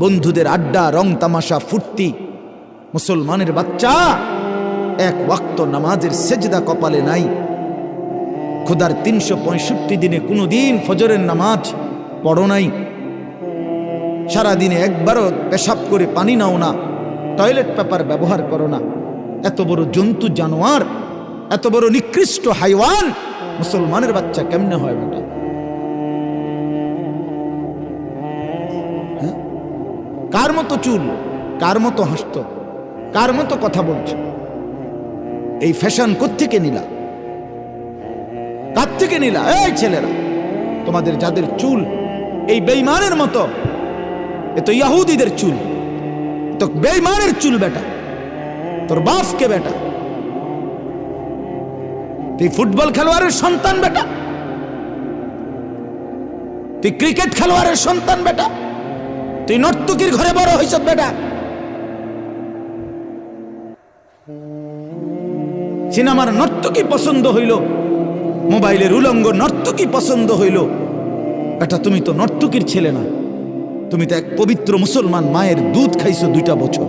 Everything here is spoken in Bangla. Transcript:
বন্ধুদের আড্ডা, রং তামাশা, ফুর্তি। মুসলমানের বাচ্চা এক ওয়াক্ত নামাজের সেজদা কপালে নাই। খোদার 365 দিনে কোনো দিন ফজরের নামাজ পড়ো নাই। সারাদিনে একবারও পেশাব করে পানি নাও না, টয়লেট পেপার ব্যবহার করো না। এত বড় জন্তু জানোয়ার, এত বড় নিকৃষ্ট হাইওয়ান মুসলমানের বাচ্চা কেমনে হয় বেটা? হ্যাঁ? কার মতো চুল, কার মতো হাসত, কার মতো কথা বলছো? এই ফ্যাশন কোত্থেকে নিলা? কার থেকে নিলা? এই ছেলেরা, তোমাদের যাদের চুল এই বেঈমানের মতো, এ তো ইহুদিদের চুল, তো বেঈমানের চুল বেটা। তোর বাপকে বেটা, তুই ফুটবল খেলোয়াড়ের সন্তান বেটা, তুই ক্রিকেট খেলোয়াড়ের সন্তান বেটা, তুই নর্তকীর ঘরে বড় হইছ বেটা। সিনেমার নর্তকী পছন্দ হইল, মোবাইলের উলঙ্গ নর্তকী পছন্দ হইল, বেটা তুমি তো নর্তকীর ছেলে না, তুমি তো এক পবিত্র মুসলমান মায়ের দুধ খাইছো 2টা বছর।